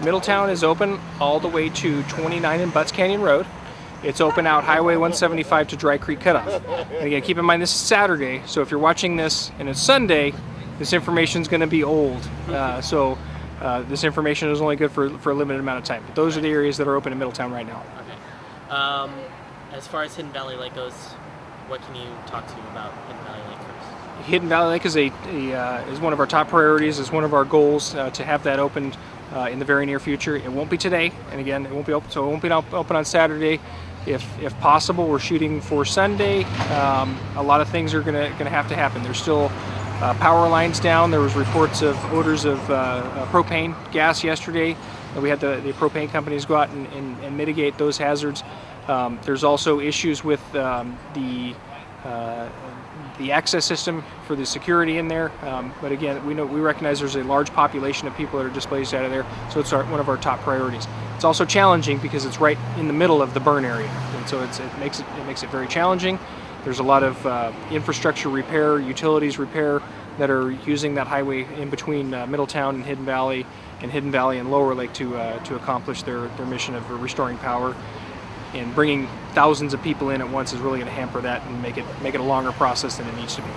Middletown is open all the way to 29 and Butts Canyon Road. It's open out Highway 175 to Dry Creek Cutoff. And again, keep in mind this is Saturday, so if you're watching this and it's Sunday, this information is going to be old. This information is only good for a limited amount of time. But those are the areas that are open in Middletown right now. Okay. As far as Hidden Valley Lake goes, what can you talk to about Hidden Valley Lake first? Hidden Valley Lake is one of our top priorities. Is one of our goals to have that opened in the very near future. It won't be today, and again, it won't be open. So it won't be open on Saturday. If possible, we're shooting for Sunday. A lot of things are gonna have to happen. There's still power lines down. There was reports of odors of propane gas yesterday. We had the propane companies go out and mitigate those hazards. There's also issues with the access system for the security in there. But again, we recognize there's a large population of people that are displaced out of there, so it's one of our top priorities. It's also challenging because it's right in the middle of the burn area, and so it makes it very challenging. There's a lot of infrastructure repair, utilities repair that are using that highway in between Middletown and Hidden Valley and Lower Lake to accomplish their mission of restoring power. And bringing thousands of people in at once is really going to hamper that and make it a longer process than it needs to be.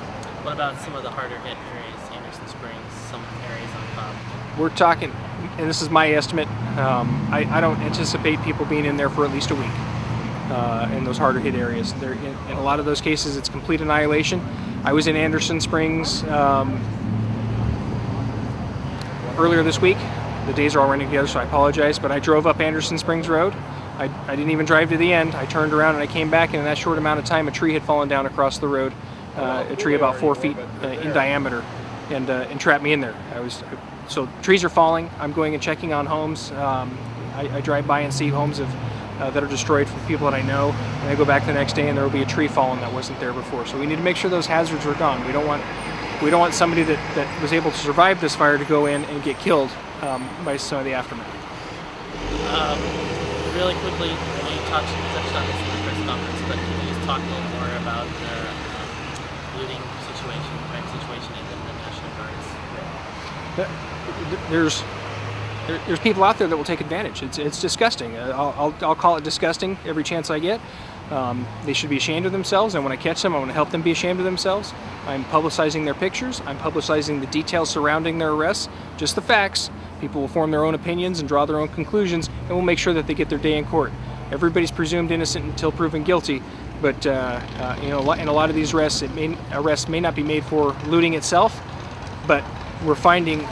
What about some of the harder hit areas, Anderson Springs, some areas on top? We're talking, and this is my estimate, I don't anticipate people being in there for at least a week in those harder hit areas. In a lot of those cases, it's complete annihilation. I was in Anderson Springs earlier this week. The days are all running together, so I apologize, but I drove up Anderson Springs Road. I didn't even drive to the end. I turned around and I came back, and in that short amount of time, a tree had fallen down across the road, a tree about 4 feet in diameter, and trapped me in there. So trees are falling. I'm going and checking on homes. I drive by and see homes that are destroyed from people that I know, and I go back the next day and there will be a tree fallen that wasn't there before. So we need to make sure those hazards are gone. We don't want somebody that was able to survive this fire to go in and get killed by some of the aftermath. Really quickly, you touched on this in the press conference, but can you just talk a little more about the looting situation, crime situation in the National Guards? There's people out there that will take advantage. It's disgusting. I'll call it disgusting every chance I get. They should be ashamed of themselves, and when I catch them, I want to help them be ashamed of themselves. I'm publicizing their pictures. I'm publicizing the details surrounding their arrests, just the facts. People will form their own opinions and draw their own conclusions, and we'll make sure that they get their day in court. Everybody's presumed innocent until proven guilty, but in a lot of these arrests may not be made for looting itself, but we're finding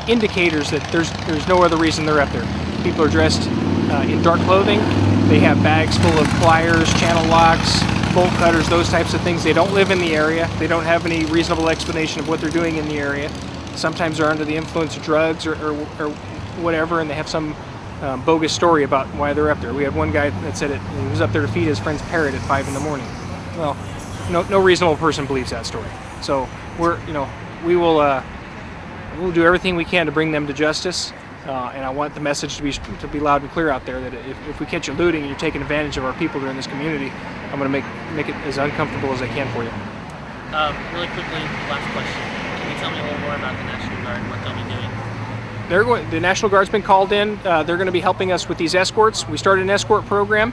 indicators that there's no other reason they're up there. People are dressed in dark clothing. They have bags full of pliers, channel locks, bolt cutters, those types of things. They don't live in the area. They don't have any reasonable explanation of what they're doing in the area. Sometimes they're under the influence of drugs or whatever, and they have some bogus story about why they're up there. We had one guy that said he was up there to feed his friend's parrot at 5 in the morning. Well, no reasonable person believes that story. So we'll do everything we can to bring them to justice, and I want the message to be loud and clear out there that if we catch you looting and you're taking advantage of our people during this community, I'm going to make it as uncomfortable as I can for you. Really quickly, last question. Can you tell me a little more about the National Guard, what they'll be doing? The National Guard's been called in. They're going to be helping us with these escorts. We started an escort program,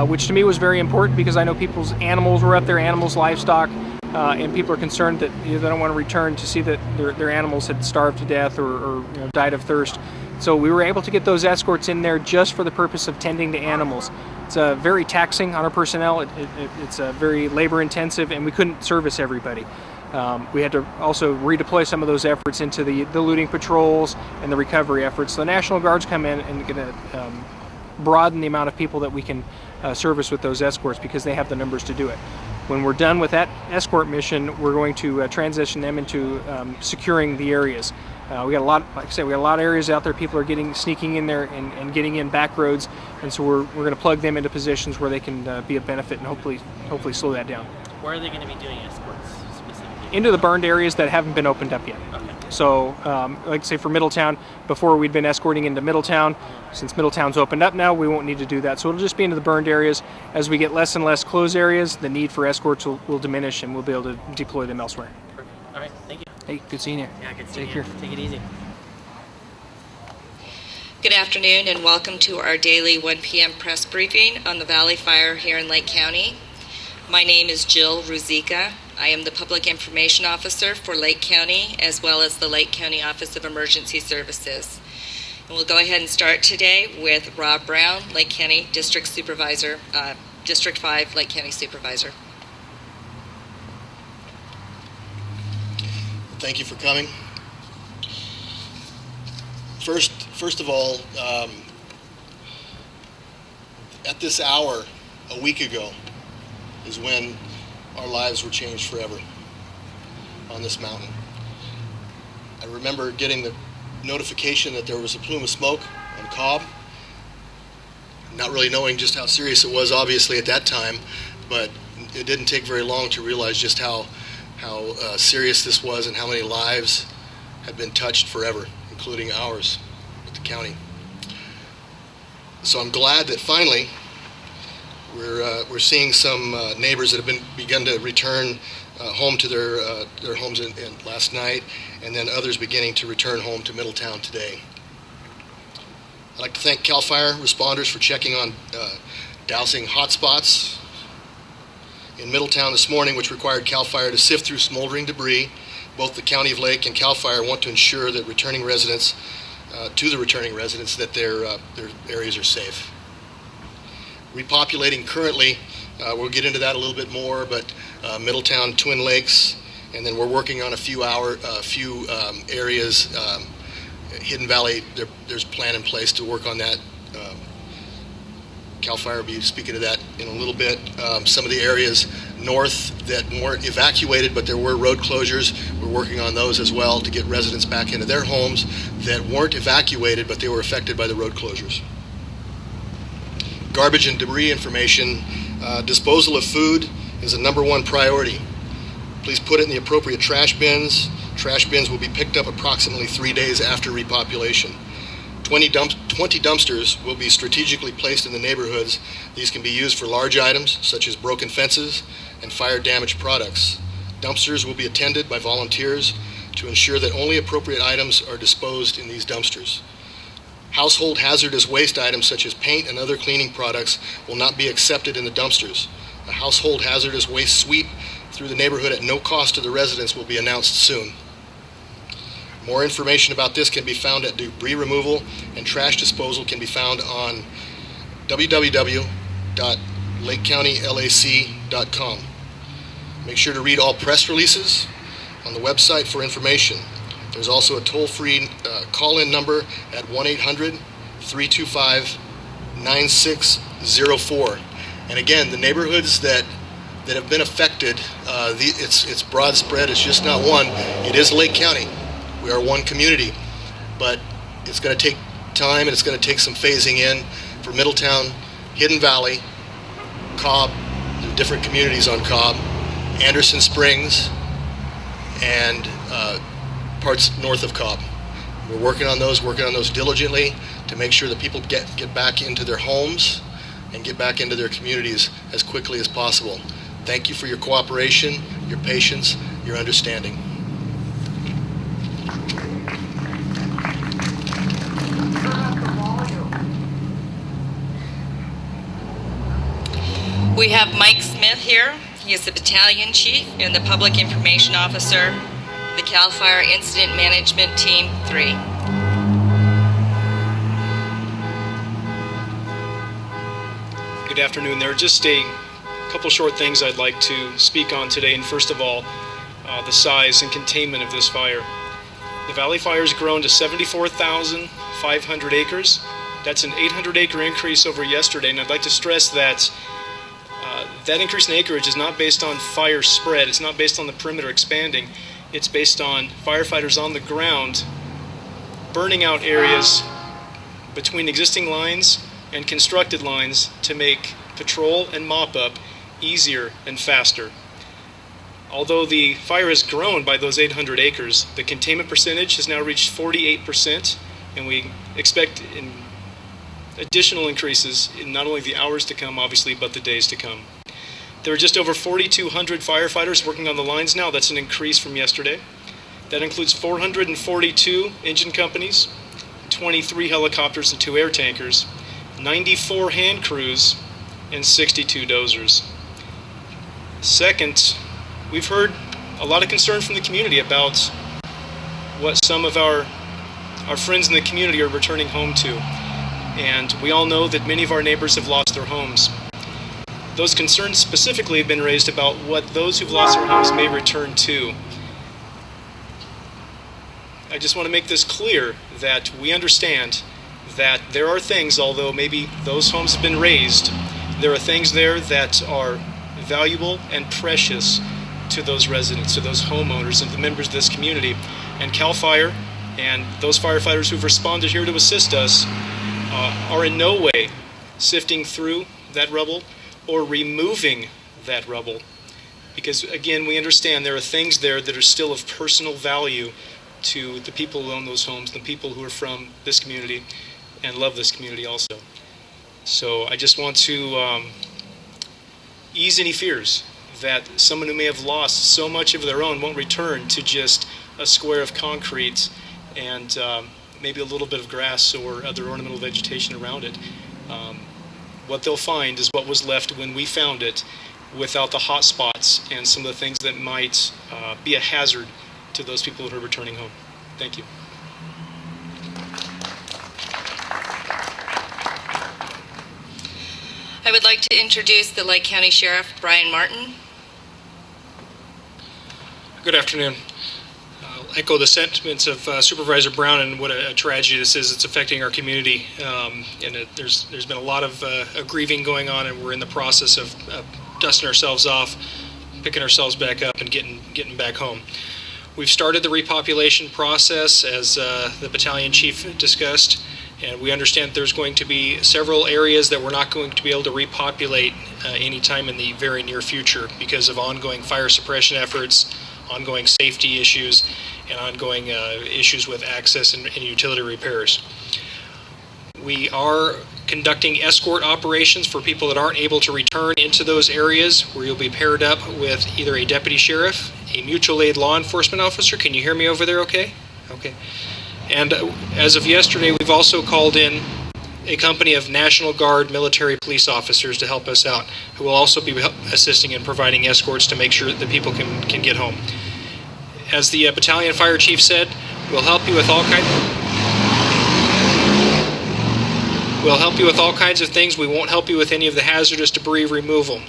which to me was very important because I know people's animals were up there, livestock, and people are concerned that they don't want to return to see that their animals had starved to death or died of thirst. So we were able to get those escorts in there just for the purpose of tending to animals. It's very taxing on our personnel. It's very labor intensive, and we couldn't service everybody. We had to also redeploy some of those efforts into the looting patrols and the recovery efforts. So the National Guard's come in and going to broaden the amount of people that we can service with those escorts because they have the numbers to do it. When we're done with that escort mission, we're going to transition them into securing the areas. We got a lot, like I said, we got a lot of areas out there. People are sneaking in there and getting in back roads, and so we're going to plug them into positions where they can be a benefit and hopefully slow that down. Where are they going to be doing escorts specifically? Into the burned areas that haven't been opened up yet. Okay. So, like say for Middletown, before we'd been escorting into Middletown. Since Middletown's opened up now, we won't need to do that. So it'll just be into the burned areas. As we get less and less closed areas, the need for escorts will diminish, and we'll be able to deploy them elsewhere. Perfect. All right, thank you. Hey, good seeing you. Yeah, good seeing Take you. care. Take it easy. Good afternoon and welcome to our daily 1 p.m. press briefing on the Valley Fire here in Lake County. My name is Jill Rasika. I am the Public Information Officer for Lake County as well as the Lake County Office of Emergency Services. And we'll go ahead and start today with Rob Brown, Lake County District Supervisor, District 5 Lake County Supervisor. Thank you for coming. First of all, at this hour, a week ago, is when our lives were changed forever on this mountain. I remember getting the notification that there was a plume of smoke on Cobb, not really knowing just how serious it was, obviously, at that time, but it didn't take very long to realize just how serious this was and how many lives had been touched forever, including ours at the county. So I'm glad that finally we're seeing some neighbors that have begun to return home to their homes in last night, and then others beginning to return home to Middletown today. I'd like to thank CAL FIRE responders for checking on dousing hotspots in Middletown this morning, which required CAL FIRE to sift through smoldering debris. Both the County of Lake and CAL FIRE want to ensure that returning residents, that their areas are safe. Repopulating currently, we'll get into that a little bit more, but Middletown, Twin Lakes, and then we're working on a few areas. Hidden Valley, there's a plan in place to work on that. CAL FIRE will be speaking to that in a little bit. Some of the areas north that weren't evacuated, but there were road closures, we're working on those as well to get residents back into their homes that weren't evacuated, but they were affected by the road closures. Garbage and debris information. Disposal of food is a #1 priority. Please put it in the appropriate trash bins. Trash bins will be picked up approximately 3 days after repopulation. 20 dumpsters will be strategically placed in the neighborhoods. These can be used for large items such as broken fences and fire-damaged products. Dumpsters will be attended by volunteers to ensure that only appropriate items are disposed in these dumpsters. Household hazardous waste items such as paint and other cleaning products will not be accepted in the dumpsters. A household hazardous waste sweep through the neighborhood at no cost to the residents will be announced soon. More information about this can be found at debris removal, and trash disposal can be found on www.lakecountylac.com. Make sure to read all press releases on the website for information. There's also a toll-free call-in number at 1-800-325-9604. And again, the neighborhoods that have been affected, it's broad spread, it's just not one. It is Lake County. We are one community, but it's going to take time and it's going to take some phasing in for Middletown, Hidden Valley, Cobb, the different communities on Cobb, Anderson Springs, and parts north of Cobb. We're working on those diligently to make sure that people get back into their homes and get back into their communities as quickly as possible. Thank you for your cooperation, your patience, your understanding. We have Mike Smith here. He is the Battalion Chief and the Public Information Officer, the CAL FIRE Incident Management Team 3. Good afternoon. There are just a couple short things I'd like to speak on today, and first of all, the size and containment of this fire. The Valley Fire has grown to 74,500 acres. That's an 800-acre increase over yesterday, and I'd like to stress that that increase in acreage is not based on fire spread. It's not based on the perimeter expanding. It's based on firefighters on the ground burning out areas between existing lines and constructed lines to make patrol and mop-up easier and faster. Although the fire has grown by those 800 acres, the containment percentage has now reached 48%, and we expect additional increases in not only the hours to come, obviously, but the days to come. There are just over 4,200 firefighters working on the lines now. That's an increase from yesterday. That includes 442 engine companies, 23 helicopters and 2 air tankers, 94 hand crews, and 62 dozers. Second, we've heard a lot of concern from the community about what some of our friends in the community are returning home to. And we all know that many of our neighbors have lost their homes. Those concerns specifically have been raised about what those who've lost their homes may return to. I just want to make this clear that we understand that there are things, although maybe those homes have been razed, there are things there that are valuable and precious to those residents, to those homeowners, and the members of this community. And CAL FIRE and those firefighters who've responded here to assist us are in no way sifting through that rubble or removing that rubble. Because again, we understand there are things there that are still of personal value to the people who own those homes, the people who are from this community and love this community also. So I just want to ease any fears that someone who may have lost so much of their own won't return to just a square of concrete and maybe a little bit of grass or other ornamental vegetation around it. What they'll find is what was left when we found it, without the hot spots and some of the things that might be a hazard to those people who are returning home. Thank you. I would like to introduce the Lake County Sheriff, Brian Martin. Good afternoon. I'll echo the sentiments of Supervisor Brown and what a tragedy this is. It's affecting our community, there's been a lot of grieving going on, and we're in the process of dusting ourselves off, picking ourselves back up, and getting back home. We've started the repopulation process, as the battalion chief discussed, and we understand there's going to be several areas that we're not going to be able to repopulate anytime in the very near future because of ongoing fire suppression efforts, ongoing safety issues, and ongoing issues with access and utility repairs. We are conducting escort operations for people that aren't able to return into those areas, where you'll be paired up with either a deputy sheriff, a mutual aid law enforcement officer. Can you hear me over there okay? Okay. And as of yesterday, we've also called in a company of National Guard military police officers to help us out, who will also be assisting in providing escorts to make sure that people can get home. As the battalion fire chief said, we'll help you with all kinds of things. We won't help you with any of the hazardous debris removal.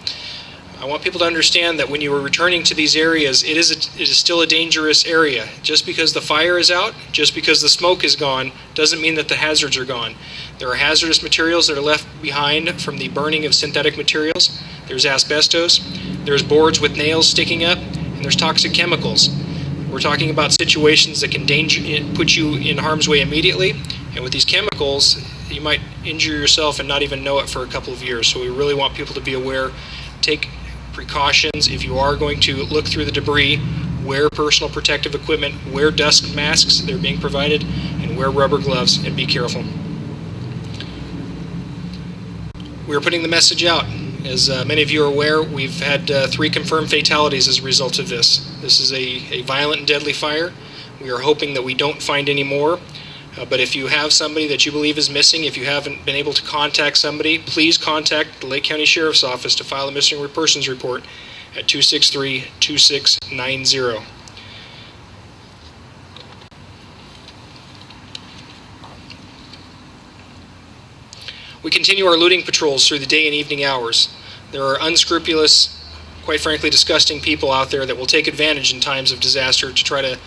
I want people to understand that when you are returning to these areas, it is still a dangerous area. Just because the fire is out, just because the smoke is gone, doesn't mean that the hazards are gone. There are hazardous materials that are left behind from the burning of synthetic materials. There's asbestos, there's boards with nails sticking up, and there's toxic chemicals. We're talking about situations that can put you in harm's way immediately, and with these chemicals, you might injure yourself and not even know it for a couple of years. So we really want people to be aware, take precautions. If you are going to look through the debris, wear personal protective equipment, wear dust masks, they're being provided, and wear rubber gloves, and be careful. We're putting the message out. As many of you are aware, we've had 3 confirmed fatalities as a result of this. This is a violent and deadly fire. We are hoping that we don't find any more. But if you have somebody that you believe is missing, if you haven't been able to contact somebody, please contact the Lake County Sheriff's Office to file a missing persons report at 263-2690. We continue our looting patrols through the day and evening hours. There are unscrupulous, quite frankly disgusting people out there that will take advantage in times of disaster to try to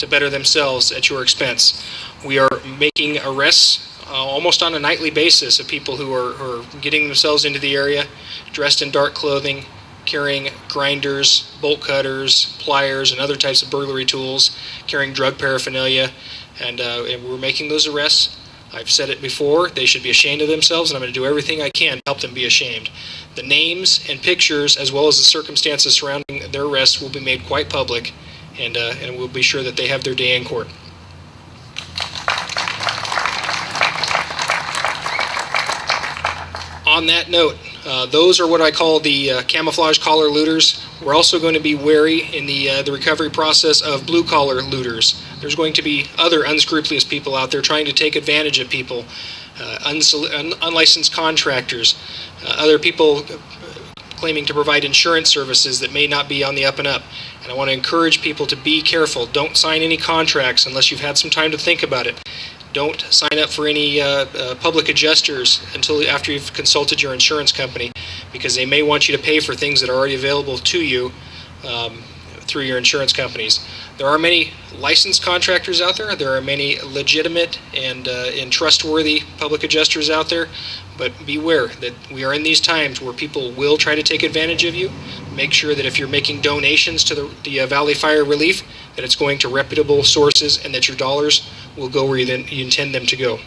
better themselves at your expense. We are making arrests almost on a nightly basis of people who are getting themselves into the area, dressed in dark clothing, carrying grinders, bolt cutters, pliers, and other types of burglary tools, carrying drug paraphernalia, and we're making those arrests. I've said it before, they should be ashamed of themselves, and I'm going to do everything I can to help them be ashamed. The names and pictures, as well as the circumstances surrounding their arrests, will be made quite public, and we'll be sure that they have their day in court. On that note, those are what I call the camouflage collar looters. We're also going to be wary in the recovery process of blue collar looters. There's going to be other unscrupulous people out there trying to take advantage of people, unlicensed contractors, other people claiming to provide insurance services that may not be on the up and up. And I want to encourage people to be careful. Don't sign any contracts unless you've had some time to think about it. Don't sign up for any public adjusters until after you've consulted your insurance company, because they may want you to pay for things that are already available to you through your insurance companies. There are many licensed contractors out there. There are many legitimate and trustworthy public adjusters out there. But beware that we are in these times where people will try to take advantage of you. Make sure that if you're making donations to the Valley Fire Relief, that it's going to reputable sources and that your dollars will go where you intend them to go.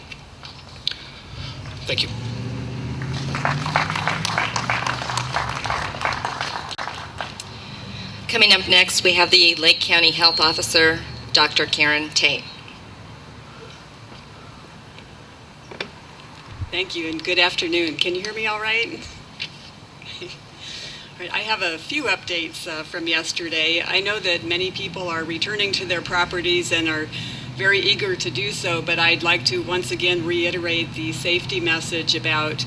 Thank you. Coming up next, we have the Lake County Health Officer, Dr. Karen Tate. Thank you, and good afternoon. Can you hear me all right? All right, I have a few updates from yesterday. I know that many people are returning to their properties and are very eager to do so, but I'd like to once again reiterate the safety message about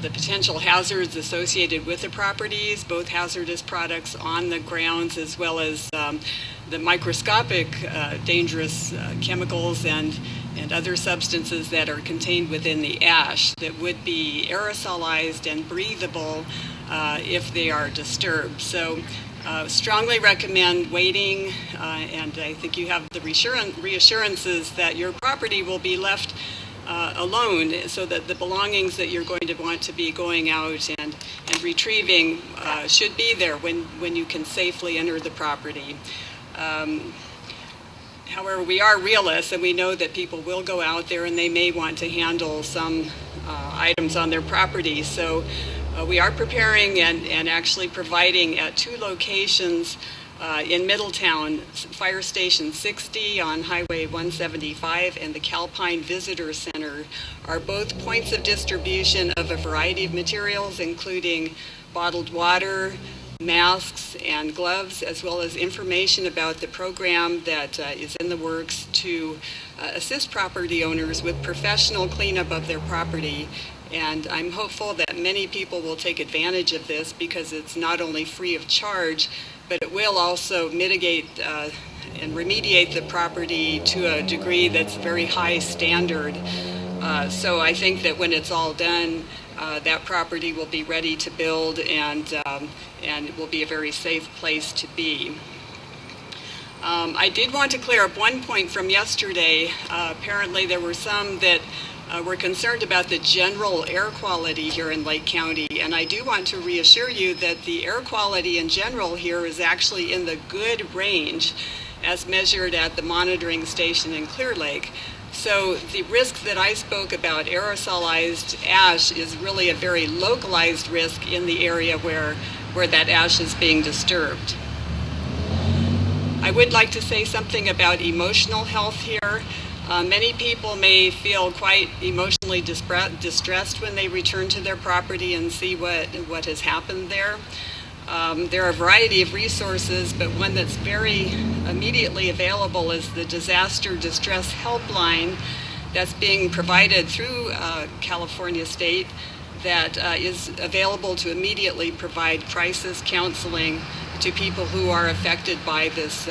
the potential hazards associated with the properties, both hazardous products on the grounds as well as the microscopic dangerous chemicals and other substances that are contained within the ash that would be aerosolized and breathable if they are disturbed. So strongly recommend waiting, and I think you have the reassurances that your property will be left alone, so that the belongings that you're going to want to be going out and retrieving should be there when you can safely enter the property. However, we are realists, and we know that people will go out there and they may want to handle some items on their property. So we are preparing and actually providing at 2 locations in Middletown, Fire Station 60 on Highway 175 and the Calpine Visitor Center are both points of distribution of a variety of materials, including bottled water, masks, and gloves, as well as information about the program that is in the works to assist property owners with professional cleanup of their property. And I'm hopeful that many people will take advantage of this because it's not only free of charge, but it will also mitigate and remediate the property to a degree that's very high standard. So I think that when it's all done, that property will be ready to build, and it will be a very safe place to be. I did want to clear up one point from yesterday. Apparently there were some that were concerned about the general air quality here in Lake County, and I do want to reassure you that the air quality in general here is actually in the good range as measured at the monitoring station in Clear Lake. So the risk that I spoke about, aerosolized ash, is really a very localized risk in the area where that ash is being disturbed. I would like to say something about emotional health here. Many people may feel quite emotionally distressed when they return to their property and see what has happened there. There are a variety of resources, but one that's very immediately available is the Disaster Distress Helpline that's being provided through California State that is available to immediately provide crisis counseling to people who are affected by this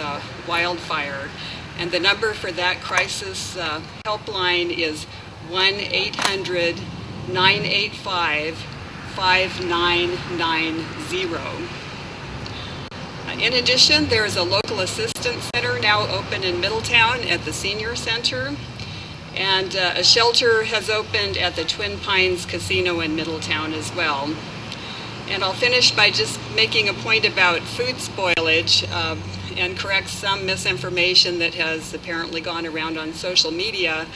wildfire. And the number for that crisis helpline is 1-800-985-5990. In addition, there is a local assistance center now open in Middletown at the Senior Center, and a shelter has opened at the Twin Pines Casino in Middletown as well. And I'll finish by just making a point about food spoilage and correct some misinformation that has apparently gone around on social media.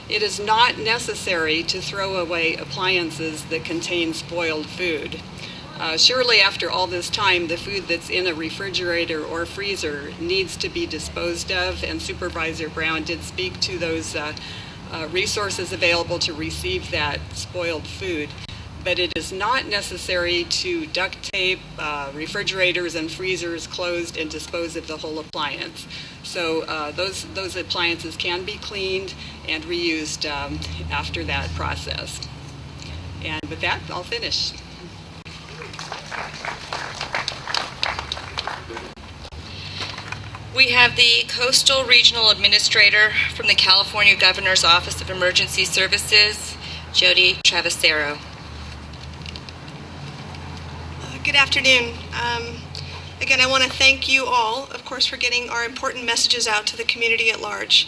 It is not necessary to throw away appliances that contain spoiled food. Surely after all this time, the food that's in a refrigerator or freezer needs to be disposed of, and Supervisor Brown did speak to those resources available to receive that spoiled food. But it is not necessary to duct tape refrigerators and freezers closed and dispose of the whole appliance. So those appliances can be cleaned and reused after that process. And with that, I'll finish. We have the Coastal Regional Administrator from the California Governor's Office of Emergency Services, Jodi Travis. Good afternoon. Again, I want to thank you all, of course, for getting our important messages out to the community at large.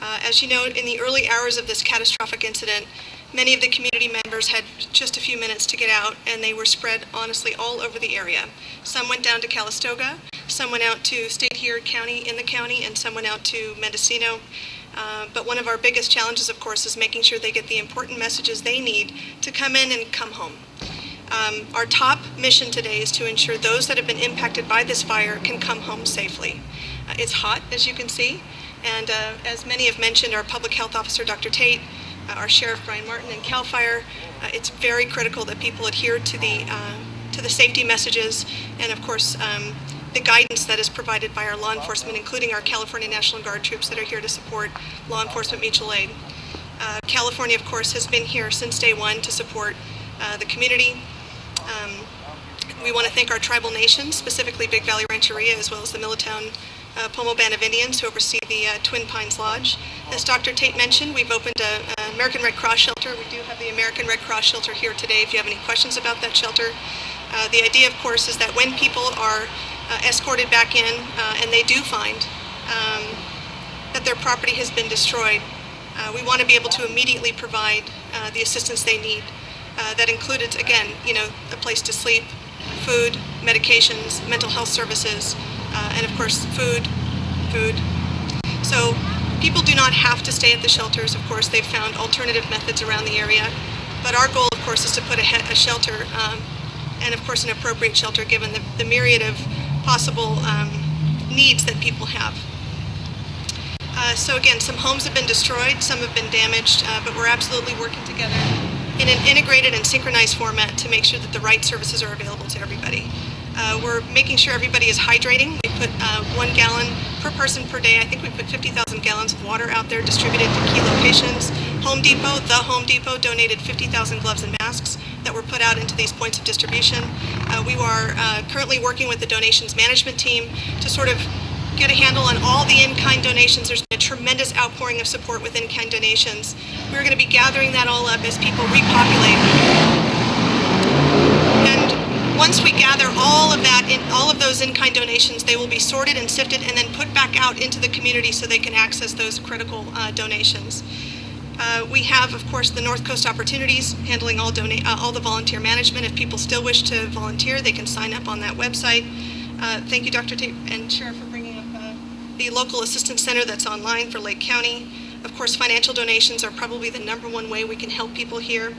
As you know, in the early hours of this catastrophic incident, many of the community members had just a few minutes to get out, and they were spread, honestly, all over the area. Some went down to Calistoga, some went out to State here County, in the county, and some went out to Mendocino. But one of our biggest challenges, of course, is making sure they get the important messages they need to come in and come home. Our top mission today is to ensure those that have been impacted by this fire can come home safely. It's hot, as you can see, and as many have mentioned, our Public Health Officer, Dr. Tate, our Sheriff, Brian Martin, and CAL FIRE, it's very critical that people adhere to the safety messages and, of course, the guidance that is provided by our law enforcement, including our California National Guard troops that are here to support law enforcement mutual aid. California, of course, has been here since day one to support the community. We want to thank our tribal nations, specifically Big Valley Rancheria, as well as the Millitown Pomo Band of Indians who oversee the Twin Pines Lodge. As Dr. Tate mentioned, we've opened an American Red Cross shelter. We do have the American Red Cross shelter here today if you have any questions about that shelter. The idea, of course, is that when people are escorted back in and they do find that their property has been destroyed, we want to be able to immediately provide the assistance they need. That included, again, a place to sleep, food, medications, mental health services, and of course, food. So people do not have to stay at the shelters. Of course, they've found alternative methods around the area. But our goal, of course, is to put a shelter, and of course, an appropriate shelter given the myriad of possible needs that people have. So again, some homes have been destroyed, some have been damaged, but we're absolutely working together in an integrated and synchronized format to make sure that the right services are available to everybody. We're making sure everybody is hydrating. We put 1 gallon per person per day. I think we put 50,000 gallons of water out there distributed to key locations. The Home Depot donated 50,000 gloves and masks that were put out into these points of distribution. We are currently working with the donations management team to sort of get a handle on all the in-kind donations. There's been a tremendous outpouring of support with in-kind donations. We're going to be gathering that all up as people repopulate. And once we gather all of those in-kind donations, they will be sorted and sifted and then put back out into the community so they can access those critical donations. We have, of course, the North Coast Opportunities handling all the volunteer management. If people still wish to volunteer, they can sign up on that website. Thank you, Dr. Tate and Sheriff, for bringing up the local assistance center that's online for Lake County. Of course, financial donations are probably the #1 way we can help people here.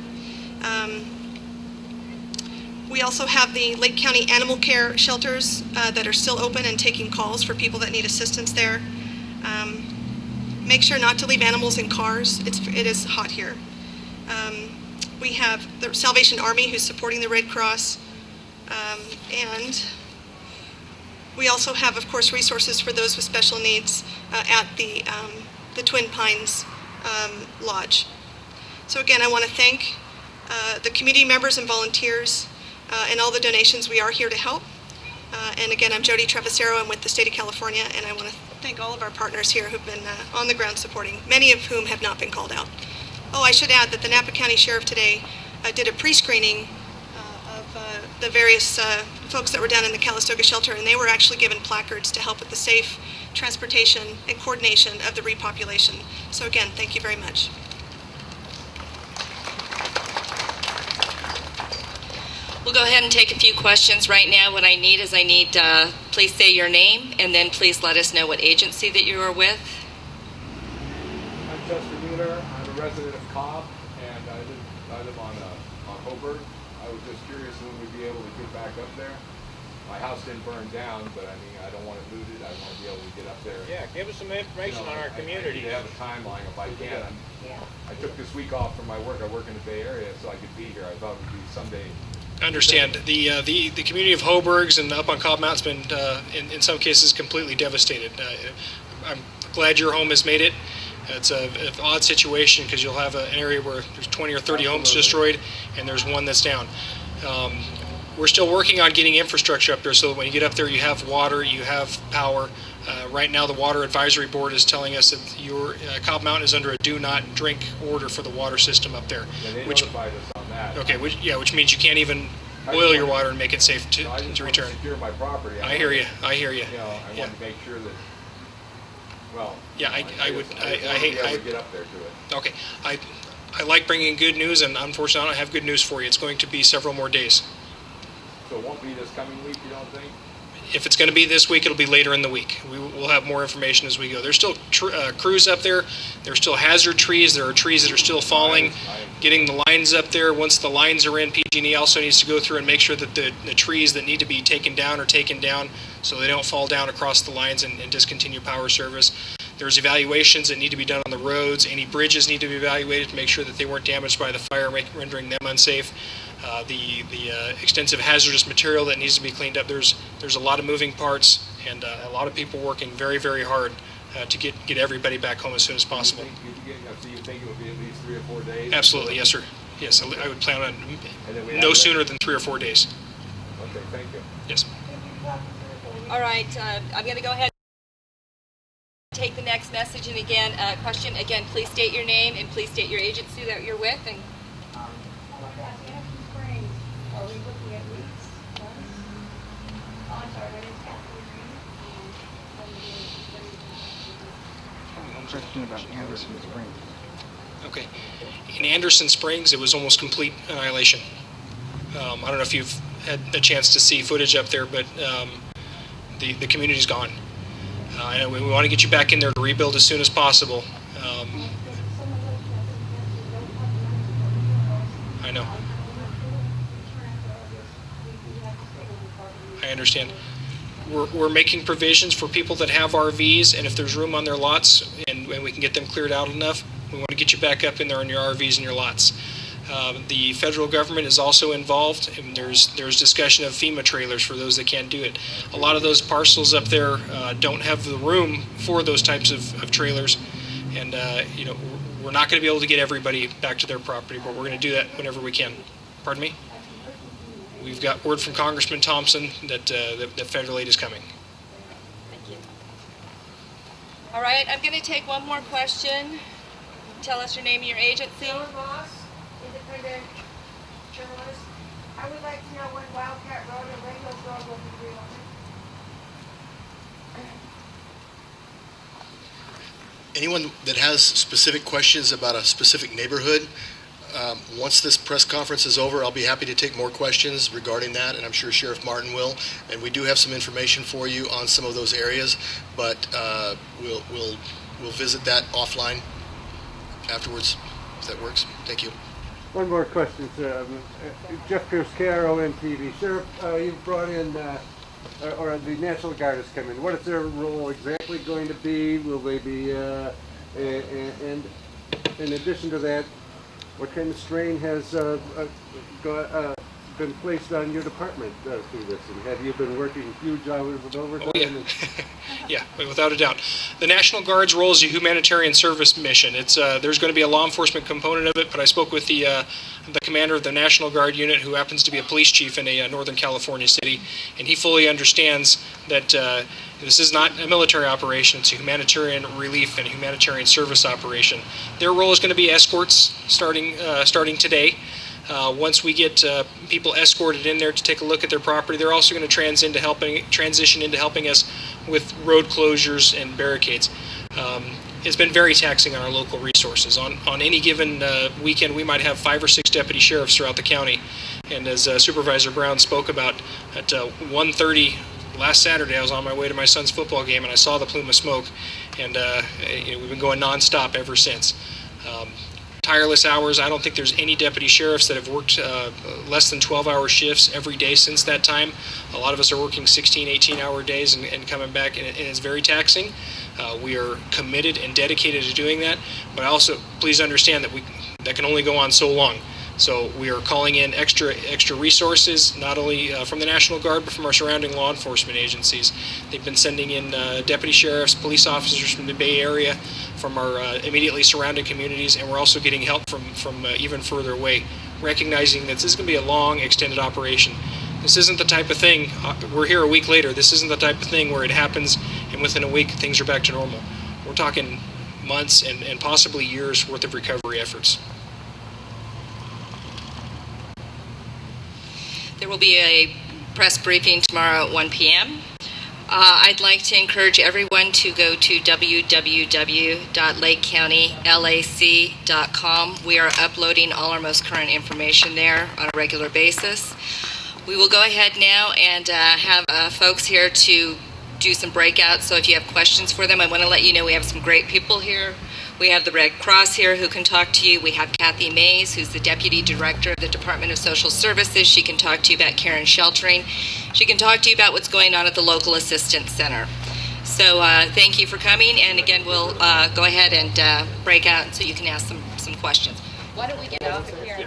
We also have the Lake County animal care shelters that are still open and taking calls for people that need assistance there. Make sure not to leave animals in cars. It is hot here. We have the Salvation Army who's supporting the Red Cross. And we also have, of course, resources for those with special needs at the Twin Pines Lodge. So again, I want to thank the community members and volunteers and all the donations. We are here to help. And again, I'm Jodi Travis. I'm with the state of California, and I want to thank all of our partners here who've been on the ground supporting, many of whom have not been called out. Oh, I should add that the Napa County Sheriff today did a pre-screening of the various folks that were down in the Calistoga shelter, and they were actually given placards to help with the safe transportation and coordination of the repopulation. So again, thank you very much. We'll go ahead and take a few questions right now. What I need is please say your name and then please let us know what agency that you are with. I'm Justin Mueller. I'm a resident of Cobb, and I live on Hoburg. I was just curious when we'd be able to get back up there. My house didn't burn down, but I mean, I don't want it looted. I want to be able to get up there. Yeah, give us some information on our community. I need to have a timeline if I can. I took this week off from my work. I work in the Bay Area, so I could be here. I thought it would be someday. I understand. The community of Hoburgs and up on Cobb Mountain's been, in some cases, completely devastated. I'm glad your home has made it. It's an odd situation because you'll have an area where there's 20 or 30 homes destroyed, and there's one that's down. We're still working on getting infrastructure up there so that when you get up there, you have water, you have power. Right now, the Water Advisory Board is telling us that your Cobb Mountain is under a do not drink order for the water system up there. Yeah, they which, notified us on that. okay, which means you can't even boil your water and make it safe to I just want return. to secure my property. I hear you. I hear you. You know, I Yeah. want to make sure that, well. Yeah, I would get up there to it. Okay, I like bringing good news, and unfortunately, I don't have good news for you. It's going to be several more days. So it won't be this coming week, you don't think? If it's going to be this week, it'll be later in the week. We'll have more information as we go. There's still crews up there. There's still hazard trees. There are trees that are still falling. Getting the lines up there. Once the lines are in, PG&E also needs to go through and make sure that the trees that need to be taken down are taken down so they don't fall down across the lines and discontinue power service. There's evaluations that need to be done on the roads. Any bridges need to be evaluated to make sure that they weren't damaged by the fire, rendering them unsafe. The extensive hazardous material that needs to be cleaned up. There's a lot of moving parts and a lot of people working very, very hard to get everybody back home as soon as possible. So you think it will be at least 3 or 4 days? Absolutely, yes, sir. Yes, I would plan on no sooner than 3 or 4 days. Okay, thank you. Yes. All right, I'm going to go ahead and take the next message. And again, question, again, please state your name and please state your agency that you're with. And Are we looking at weeks? Oh, I'm sorry, my name's Kathleen Green. Question about Anderson Springs. Okay. In Anderson Springs, it was almost complete annihilation. I don't know if you've had a chance to see footage up there, but the community's gone. And we want to get you back in there to rebuild as soon as possible. I know. I understand. We're making provisions for people that have RVs, and if there's room on their lots and we can get them cleared out enough, we want to get you back up in there on your RVs and your lots. The federal government is also involved, and there's discussion of FEMA trailers for those that can't do it. A lot of those parcels up there don't have the room for those types of trailers, and we're not going to be able to get everybody back to their property, but we're going to do that whenever we can. Pardon me? We've got word from Congressman Thompson that federal aid is coming. thank you. All right, I'm going to take one more question. Tell us your name and your agency. Joan Moss, independent journalist. I would like to know when Wildcat Road and Red Hills Road will be reopened. Anyone that has specific questions about a specific neighborhood, once this press conference is over, I'll be happy to take more questions regarding that, and I'm sure Sheriff Martin will. And we do have some information for you on some of those areas, but we'll visit that offline afterwards, if that works. Thank you. One more question, sir. Jeff Pierce, KRON TV. Sheriff, you've brought in, or the National Guard has come in. What is their role exactly going to be? Will they be, and in addition to that, what kind of strain has been placed on your department through this? And have you been working huge hours of overtime? Oh, yeah. Yeah, without a doubt. The National Guard's role is a humanitarian service mission. It's there's going to be a law enforcement component of it, but I spoke with the commander of the National Guard unit, who happens to be a police chief in a Northern California city, and he fully understands that this is not a military operation. It's a humanitarian relief and humanitarian service operation. Their role is going to be escorts starting today. Once we get people escorted in there to take a look at their property, they're also going to transition into helping us with road closures and barricades. It's been very taxing on our local resources. On any given weekend, we might have 5 or 6 deputy sheriffs throughout the county. And as Supervisor Brown spoke about, at 1:30 last Saturday, I was on my way to my son's football game, and I saw the plume of smoke. And we've been going nonstop ever since. Tireless hours. I don't think there's any deputy sheriffs that have worked less than 12-hour shifts every day since that time. A lot of us are working 16, 18-hour days and coming back, and it's very taxing. We are committed and dedicated to doing that, but also please understand that that can only go on so long. So we are calling in extra resources, not only from the National Guard, but from our surrounding law enforcement agencies. They've been sending in deputy sheriffs, police officers from the Bay Area, from our immediately surrounding communities, and we're also getting help from even further away, recognizing that this is going to be a long, extended operation. This isn't the type of thing, we're here a week later, this isn't the type of thing where it happens and within a week things are back to normal. We're talking months and possibly years worth of recovery efforts. There will be a press briefing tomorrow at 1 p.m. I'd like to encourage everyone to go to www.lakecountylac.com. We are uploading all our most current information there on a regular basis. We will go ahead now and have folks here to do some breakouts. So if you have questions for them, I want to let you know we have some great people here. We have the Red Cross here who can talk to you. We have Kathy Mays, who's the Deputy Director of the Department of Social Services. She can talk to you about care and sheltering. She can talk to you about what's going on at the local assistance center. So thank you for coming. And again, we'll go ahead and break out so you can ask some questions. Why don't we get off of here?